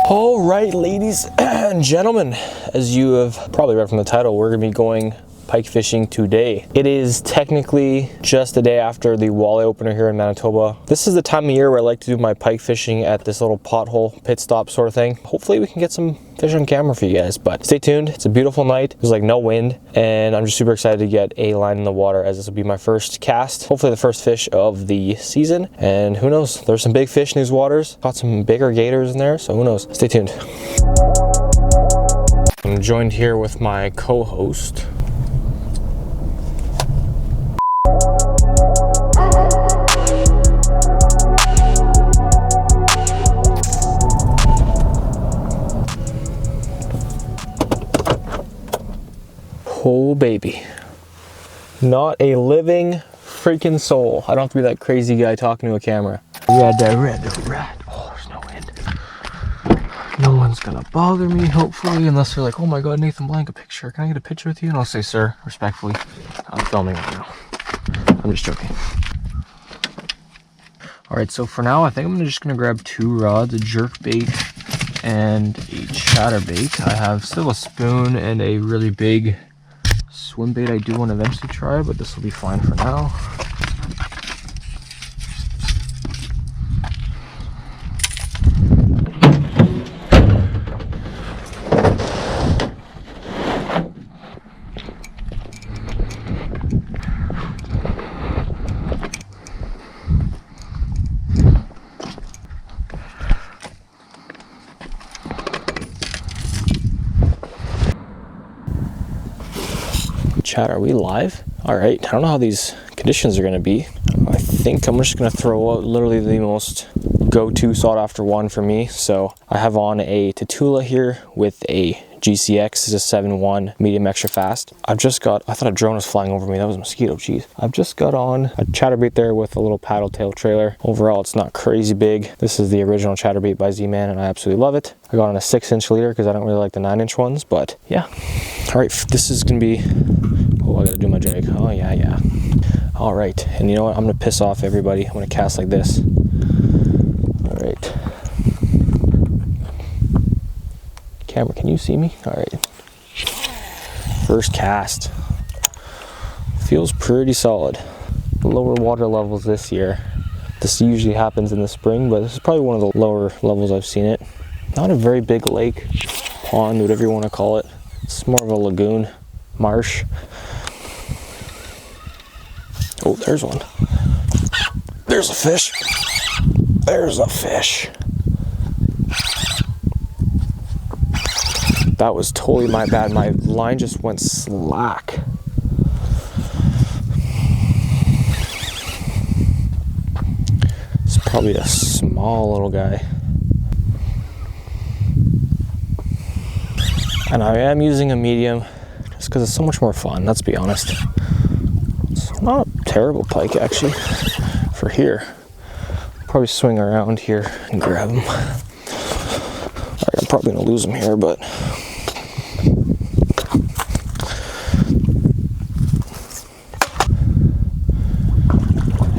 All right, ladies and gentlemen, as you have probably read from the title, we're gonna be going pike fishing today. It is technically just the day after the walleye opener here in Manitoba. This is the time of year where I like to do my pike fishing at this little pothole pit stop sort of thing. Hopefully we can get some fish on camera for you guys, but stay tuned. It's a beautiful night. There's like no wind, and I'm just super excited to get a line in the water, as this will be my first cast, hopefully the first fish of the season. And who knows, there's some big fish in these waters. Got some bigger gators in there, so who knows. Stay tuned. I'm joined here with my co-host. Oh baby, not a living freaking soul. I don't have to be that crazy guy talking to a camera. Red. Oh, there's no wind. No one's gonna bother me, hopefully, unless they're like, oh my god, Nathan Blank, a picture. Can I get a picture with you? And I'll say, sir, respectfully, I'm filming right now. I'm just joking. All right, so for now, I think I'm just gonna grab 2 rods, a jerk bait and a chatterbait. I have still a spoon and a really big swim bait I do want to eventually try, but this will be fine for now. Chat, are we live? All right, I don't know how these conditions are gonna be. I think I'm just gonna throw out literally the most go-to sought after one for me. So I have on a Tatula here with a GCX, is a 7.1 medium extra fast. I thought a drone was flying over me. That was a mosquito, jeez. I've just got on a chatterbait there with a little paddle tail trailer. Overall, it's not crazy big. This is the original chatterbait by Z-Man, and I absolutely love it. I got on a 6-inch leader because I don't really like the 9-inch ones, but yeah. All right, this is gonna be, oh, I gotta do my jig. Oh yeah. All right, and you know what? I'm gonna piss off everybody. I'm gonna cast like this. All right. Camera, can you see me? All right. First cast. Feels pretty solid. Lower water levels this year. This usually happens in the spring, but this is probably one of the lower levels I've seen it. Not a very big lake, pond, whatever you want to call it. It's more of a lagoon, marsh. Oh, there's one. There's a fish. There's a fish. That was totally my bad. My line just went slack. It's probably a small little guy. And I am using a medium just because it's so much more fun, let's be honest. It's not a terrible pike actually for here. Probably swing around here and grab him. Alright, I'm probably gonna lose him here, but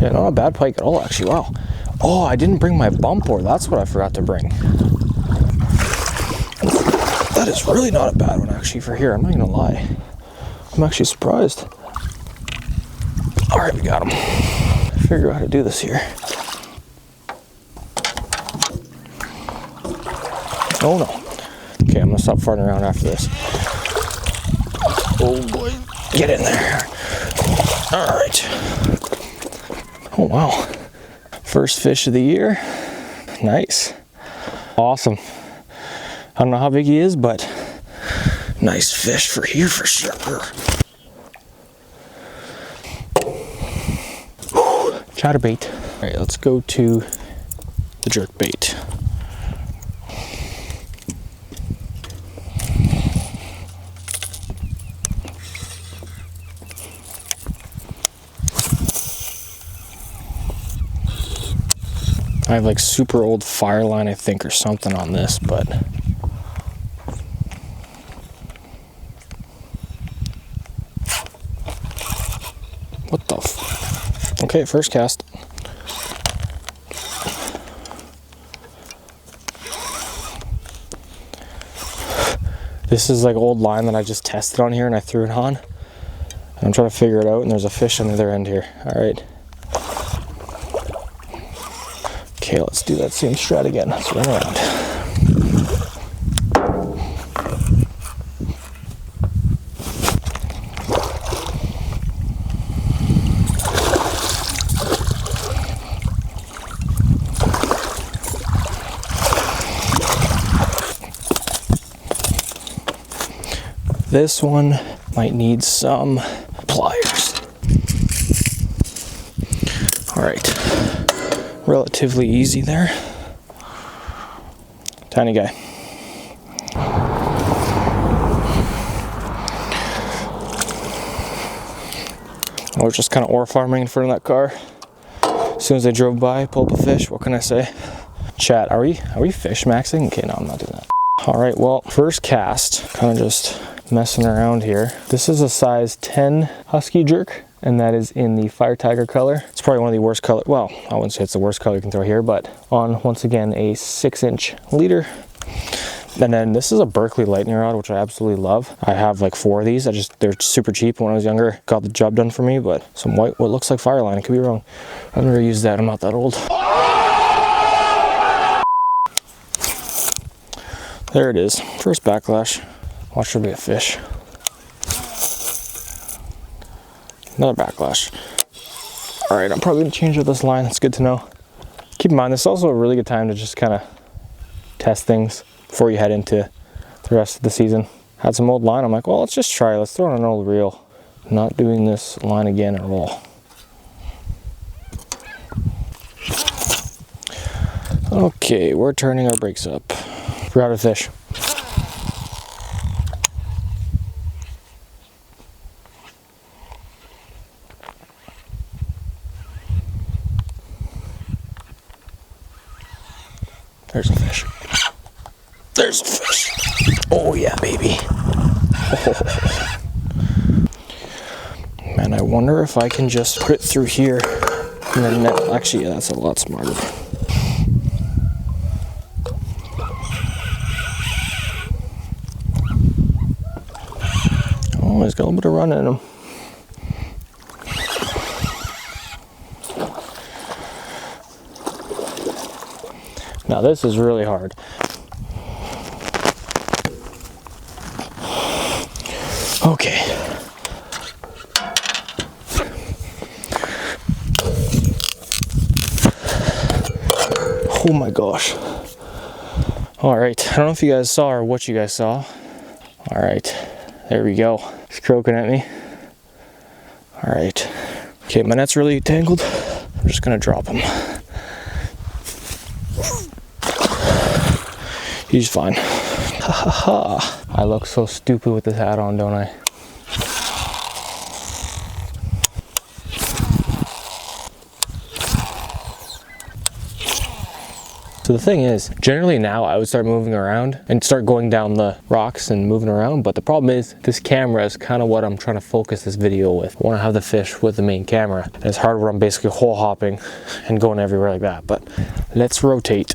yeah, not a bad pike at all actually. Wow. Oh, I didn't bring my bump board. That's what I forgot to bring. That is really not a bad one actually for here. I'm not gonna lie. I'm actually surprised. All right, we got him. Figure out how to do this here. Oh no. Okay, I'm gonna stop farting around after this. Oh boy, get in there. All right. Oh wow. First fish of the year. Nice. Awesome. I don't know how big he is, but nice fish for here for sure. Chatterbait. All right, let's go to the jerk bait. I have like super old fire line, I think, or something on this, but what the f? Okay, first cast. This is like old line that I just tested on here and I threw it on. And I'm trying to figure it out, and there's a fish on the other end here. All right. Okay, let's do that same strat again. Let's run around. This one might need some pliers. All right, relatively easy there. Tiny guy. I was just kind of ore farming in front of that car. As soon as I drove by, pulled up a fish. What can I say? Chat, are we fish maxing? Okay, no, I'm not doing that. All right, well, first cast, kind of just messing around here. This is a size 10 husky jerk, and that is in the fire tiger color. It's probably one of the worst color. Well, I wouldn't say it's the worst color you can throw here, but on, once again, a 6-inch leader. And then this is a Berkeley lightning rod, which I absolutely love. I have like 4 of these. They're super cheap. When I was younger, got the job done for me, but some white, what looks like Fireline. I could be wrong. I've never used that. I'm not that old. There it is. First backlash. Watch there be a fish. Another backlash. All right, I'm probably gonna change up this line. That's good to know. Keep in mind, this is also a really good time to just kind of test things before you head into the rest of the season. Had some old line. I'm like, well, let's just try it. Let's throw in an old reel. Not doing this line again at all. Okay, we're turning our brakes up. We're out of fish. There's a fish. There's a fish. Oh yeah, baby. Oh. Man, I wonder if I can just put it through here and then net. Actually, yeah, that's a lot smarter. Oh, he's got a little bit of run in him. Now this is really hard. Okay. Oh my gosh. All right, I don't know if you guys saw or what you guys saw. All right, there we go. He's croaking at me. All right. Okay, my net's really tangled. I'm just gonna drop him. He's fine. Ha ha ha. I look so stupid with this hat on, don't I? So the thing is, generally now I would start moving around and start going down the rocks and moving around, but the problem is this camera is kind of what I'm trying to focus this video with. I want to have the fish with the main camera. And it's hard when I'm basically hole hopping and going everywhere like that, but let's rotate.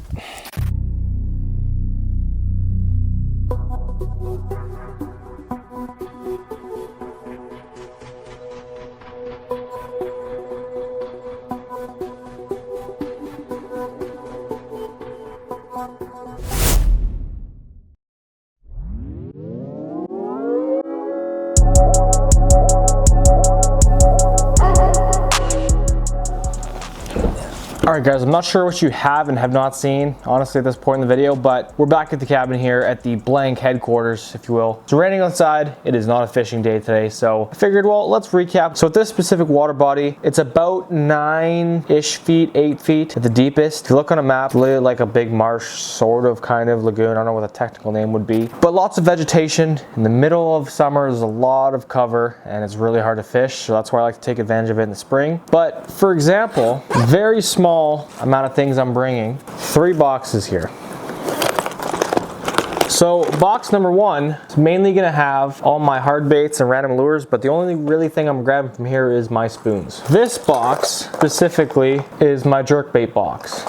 All right guys, I'm not sure what you have and have not seen, honestly, at this point in the video, but we're back at the cabin here at the blank headquarters, if you will. It's raining outside. It is not a fishing day today, so I figured, well, let's recap. So with this specific water body, it's about 9-ish feet, 8 feet at the deepest. If you look on a map, literally like a big marsh, sort of, kind of lagoon. I don't know what the technical name would be, but lots of vegetation. In the middle of summer, there's a lot of cover and it's really hard to fish, so that's why I like to take advantage of it in the spring. But for example, very small amount of things I'm bringing. 3 boxes here. So box number 1 is mainly gonna have all my hard baits and random lures, but the only really thing I'm grabbing from here is my spoons. This box specifically is my jerkbait box.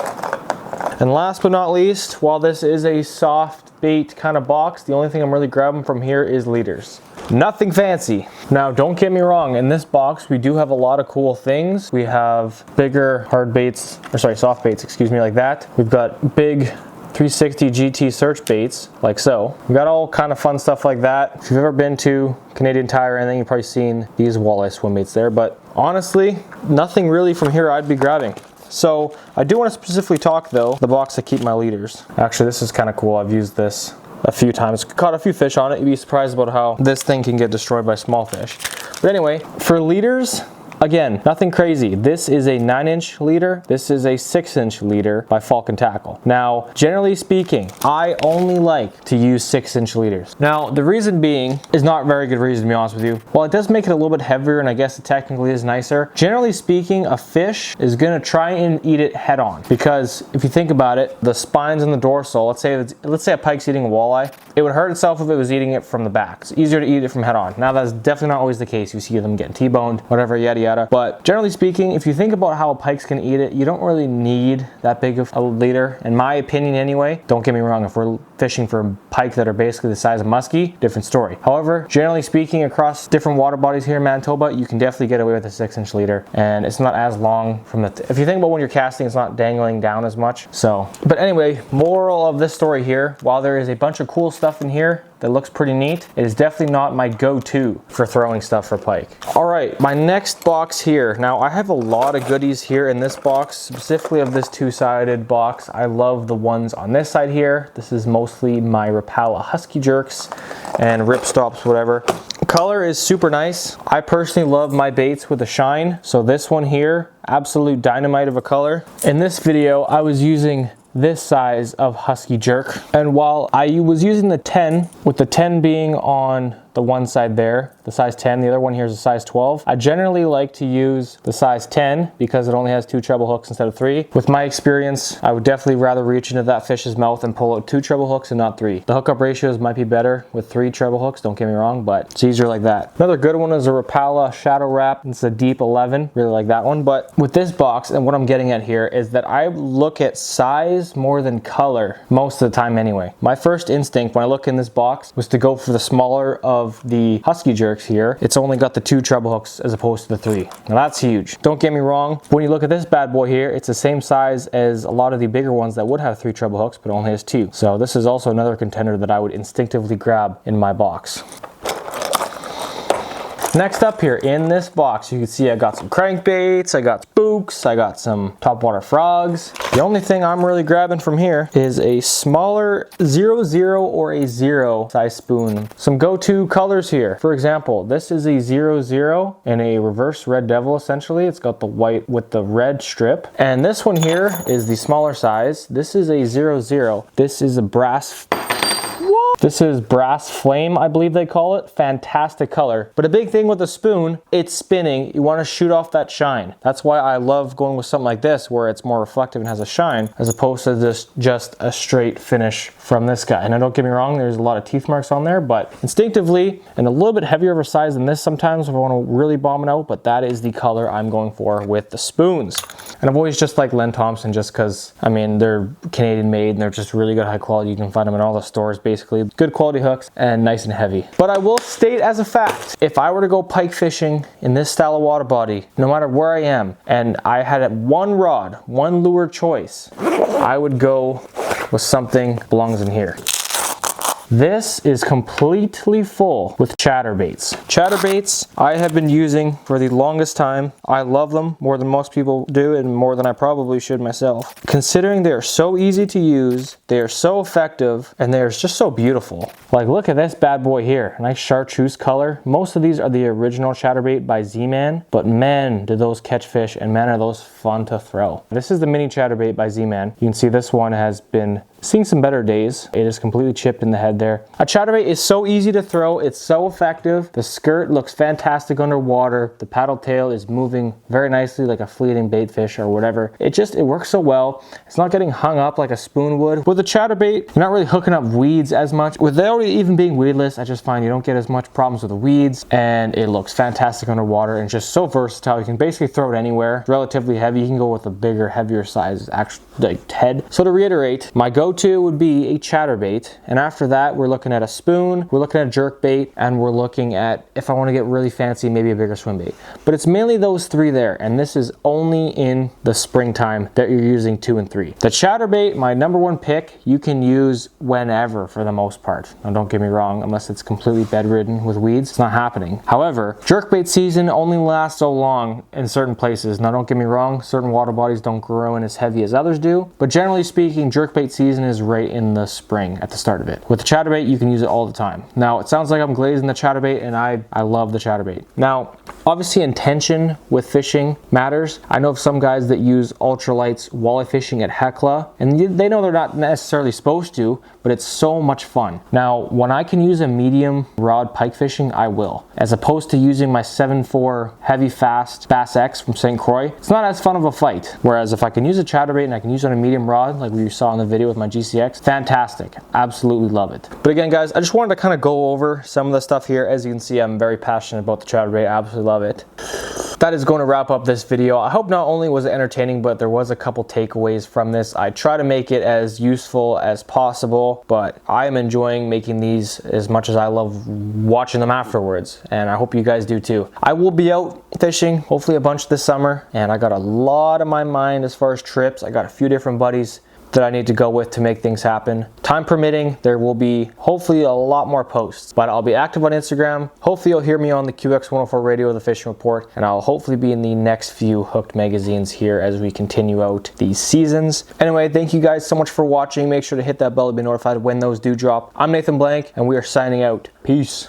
And last but not least, while this is a soft bait kind of box. The only thing I'm really grabbing from here is leaders. Nothing fancy. Now, don't get me wrong, in this box, we do have a lot of cool things. We have bigger hard baits, or sorry, soft baits, excuse me, like that. We've got big 360 GT search baits, like so. We got all kind of fun stuff like that. If you've ever been to Canadian Tire or anything, you've probably seen these walleye swim baits there, but honestly, nothing really from here I'd be grabbing. So I do want to specifically talk though, the box to keep my leaders. Actually, this is kind of cool. I've used this a few times, caught a few fish on it. You'd be surprised about how this thing can get destroyed by small fish. But anyway, for leaders, again, nothing crazy. This is a 9-inch leader. This is a 6-inch leader by Falcon Tackle. Now, generally speaking, I only like to use 6-inch leaders. Now, the reason being is not a very good reason, to be honest with you. While it does make it a little bit heavier, and I guess it technically is nicer, generally speaking, a fish is gonna try and eat it head on. Because if you think about it, the spines and the dorsal, let's say a pike's eating a walleye, it would hurt itself if it was eating it from the back. It's easier to eat it from head on. Now, that's definitely not always the case. You see them getting T-boned, whatever, yada yada. But generally speaking, if you think about how pikes can eat it, you don't really need that big of a leader, in my opinion anyway. Don't get me wrong, if we're fishing for pike that are basically the size of muskie, different story. However, generally speaking, across different water bodies here in Manitoba, you can definitely get away with a 6-inch leader, and it's not as long from the, if you think about when you're casting, it's not dangling down as much. So, but anyway, moral of this story here, while there is a bunch of cool stuff in here that looks pretty neat, it is definitely not my go-to for throwing stuff for pike. All right, my next box here. Now, I have a lot of goodies here in this box, specifically of this two-sided box. I love the ones on this side here. This is mostly my Rapala Husky Jerks and ripstops, whatever. Color is super nice. I personally love my baits with a shine. So this one here, absolute dynamite of a color. In this video, I was using this size of Husky Jerk. And while I was using the 10, with the 10 being on the one side there, the size 10, the other one here is a size 12. I generally like to use the size 10 because it only has 2 treble hooks instead of 3. With my experience, I would definitely rather reach into that fish's mouth and pull out 2 treble hooks and not 3. The hookup ratios might be better with 3 treble hooks, don't get me wrong, but it's easier like that. Another good one is a Rapala Shadow Wrap. It's a deep 11, really like that one. But with this box, and what I'm getting at here is that I look at size more than color most of the time anyway. My first instinct when I look in this box was to go for the smaller of the Husky Jerks here. It's only got the 2 treble hooks as opposed to the 3. Now that's huge. Don't get me wrong, when you look at this bad boy here, it's the same size as a lot of the bigger ones that would have 3 treble hooks but only has 2. So this is also another contender that I would instinctively grab in my box. Next up here in this box, you can see I got some crankbaits, I got spooks, I got some topwater frogs. The only thing I'm really grabbing from here is a smaller 00 or a 0 size spoon. Some go-to colors here. For example, this is a 00 and a reverse red devil essentially. It's got the white with the red strip. And this one here is the smaller size. This is a 00. This is a brass flame, I believe they call it. Fantastic color. But a big thing with the spoon, it's spinning. You want to shoot off that shine. That's why I love going with something like this where it's more reflective and has a shine as opposed to just a straight finish from this guy. And now don't get me wrong, there's a lot of teeth marks on there, but instinctively and a little bit heavier of a size than this sometimes if I want to really bomb it out, but that is the color I'm going for with the spoons. And I've always just liked Len Thompson just because, I mean, they're Canadian made and they're just really good high quality. You can find them in all the stores basically. Good quality hooks and nice and heavy. But I will state as a fact, if I were to go pike fishing in this style of water body, no matter where I am, and I had one rod, one lure choice, I would go with something that belongs in here. This is completely full with chatterbaits. Chatterbaits I have been using for the longest time. I love them more than most people do and more than I probably should myself. Considering they are so easy to use, they are so effective, and they're just so beautiful. Like look at this bad boy here, nice chartreuse color. Most of these are the original chatterbait by Z-Man, but man, do those catch fish and man are those fun to throw. This is the mini chatterbait by Z-Man. You can see this one has been seeing some better days. It is completely chipped in the head there. A chatterbait is so easy to throw. It's so effective. The skirt looks fantastic underwater. The paddle tail is moving very nicely like a fleeting bait fish or whatever. It works so well. It's not getting hung up like a spoon would. With a chatterbait, you're not really hooking up weeds as much. Without it even being weedless, I just find you don't get as much problems with the weeds, and it looks fantastic underwater and just so versatile. You can basically throw it anywhere. It's relatively heavy. You can go with a bigger, heavier size actually like head. So to reiterate, my go go-to would be a chatterbait, and after that we're looking at a spoon, we're looking at a jerkbait, and we're looking at, if I want to get really fancy, maybe a bigger swim bait. But it's mainly those three there, and this is only in the springtime that you're using 2 and 3. The chatterbait, my number one pick, you can use whenever for the most part. Now don't get me wrong, unless it's completely bedridden with weeds, it's not happening. However, jerkbait season only lasts so long in certain places. Now don't get me wrong, certain water bodies don't grow in as heavy as others do, but generally speaking, jerkbait season is right in the spring at the start of it. With the chatterbait, you can use it all the time. Now it sounds like I'm glazing the chatterbait, and I love the chatterbait. Now, obviously intention with fishing matters. I know of some guys that use ultralights walleye fishing at Hecla, and they know they're not necessarily supposed to, but it's so much fun. Now, when I can use a medium rod pike fishing, I will. As opposed to using my 7.4 heavy fast Bass X from St. Croix, it's not as fun of a fight. Whereas if I can use a chatterbait and I can use it on a medium rod, like we saw in the video with my GCX, fantastic. Absolutely love it. But again, guys, I just wanted to kind of go over some of the stuff here. As you can see, I'm very passionate about the chatterbait. I absolutely love it. That is going to wrap up this video. I hope not only was it entertaining, but there was a couple takeaways from this. I try to make it as useful as possible, but I am enjoying making these as much as I love watching them afterwards, and I hope you guys do too. I will be out fishing, hopefully a bunch this summer, and I got a lot on my mind as far as trips. I got a few different buddies that I need to go with to make things happen. Time permitting, there will be hopefully a lot more posts, but I'll be active on Instagram. Hopefully you'll hear me on the QX104 radio, the fishing report, and I'll hopefully be in the next few Hooked magazines here as we continue out these seasons. Anyway, thank you guys so much for watching. Make sure to hit that bell to be notified when those do drop. I'm Nathan Blank, and we are signing out. Peace.